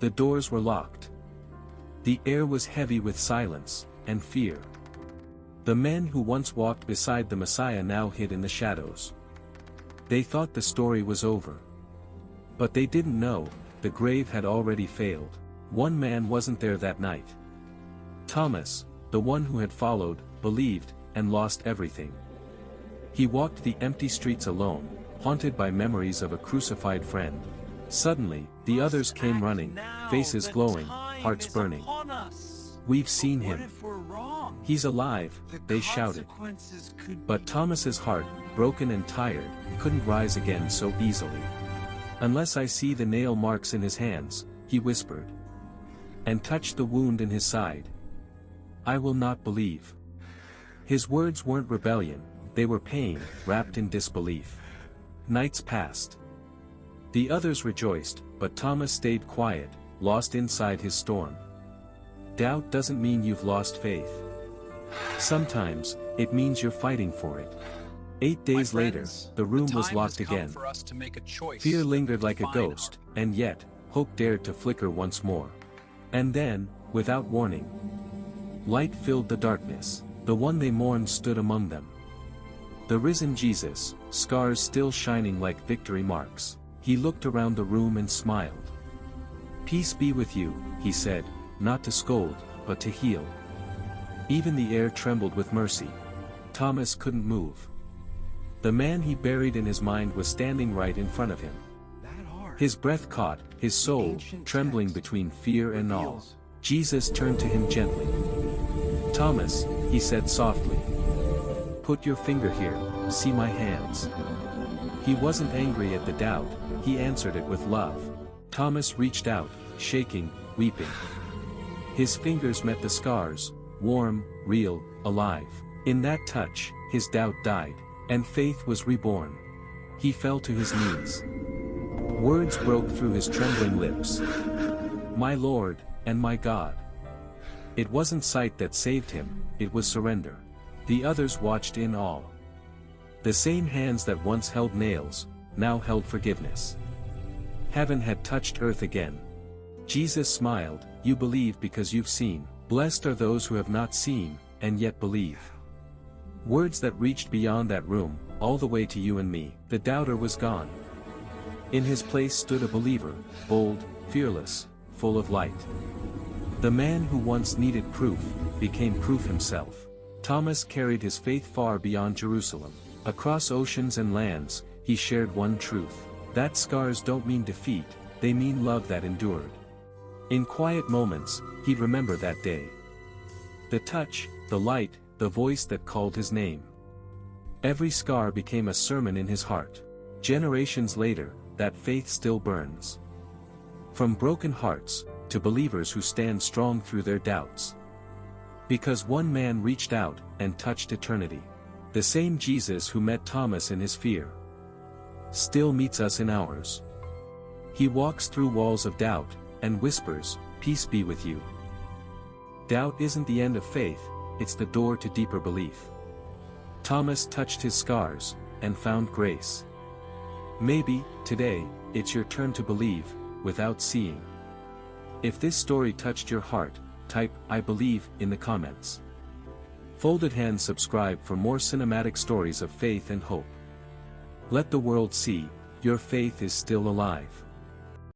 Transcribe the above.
The doors were locked. The air was heavy with silence and fear. The men who once walked beside the Messiah now hid in the shadows. They thought the story was over. But they didn't know, the grave had already failed. One man wasn't there that night. Thomas, the one who had followed, believed, and lost everything. He walked the empty streets alone, haunted by memories of a crucified friend. Suddenly, the others came running, faces glowing, hearts burning. "We've seen him. He's alive," they shouted. But Thomas's heart, broken and tired, couldn't rise again so easily. "Unless I see the nail marks in his hands," he whispered, and touched the wound in his side, "I will not believe." His words weren't rebellion, they were pain, wrapped in disbelief. Nights passed. The others rejoiced, but Thomas stayed quiet, lost inside his storm. Doubt doesn't mean you've lost faith. Sometimes, it means you're fighting for it. 8 days later, the room was locked again. Fear lingered like a ghost, and yet, hope dared to flicker once more. And then, without warning, light filled the darkness. The one they mourned stood among them. The risen Jesus, scars still shining like victory marks. He looked around the room and smiled. "Peace be with you," he said, not to scold, but to heal. Even the air trembled with mercy. Thomas couldn't move. The man he buried in his mind was standing right in front of him. His breath caught, his soul, trembling between fear and awe. Jesus turned to him gently. "Thomas," he said softly, "put your finger here, see my hands." He wasn't angry at the doubt, he answered it with love. Thomas reached out, shaking, weeping. His fingers met the scars, warm, real, alive. In that touch, his doubt died, and faith was reborn. He fell to his knees. Words broke through his trembling lips. "My Lord, and my God." It wasn't sight that saved him, it was surrender. The others watched in awe. The same hands that once held nails, now held forgiveness. Heaven had touched earth again. Jesus smiled, "You believe because you've seen. Blessed are those who have not seen, and yet believe." Words that reached beyond that room, all the way to you and me. The doubter was gone. In his place stood a believer, bold, fearless, full of light. The man who once needed proof, became proof himself. Thomas carried his faith far beyond Jerusalem. Across oceans and lands, he shared one truth. That scars don't mean defeat, they mean love that endured. In quiet moments, he'd remember that day. The touch, the light, the voice that called his name. Every scar became a sermon in his heart. Generations later, that faith still burns. From broken hearts, to believers who stand strong through their doubts. Because one man reached out, and touched eternity. The same Jesus who met Thomas in his fear, still meets us in ours. He walks through walls of doubt, and whispers, "Peace be with you." Doubt isn't the end of faith, it's the door to deeper belief. Thomas touched his scars, and found grace. Maybe, today, it's your turn to believe, without seeing. If this story touched your heart, type, "I believe," in the comments. Folded Hands subscribe for more cinematic stories of faith and hope. Let the world see, your faith is still alive.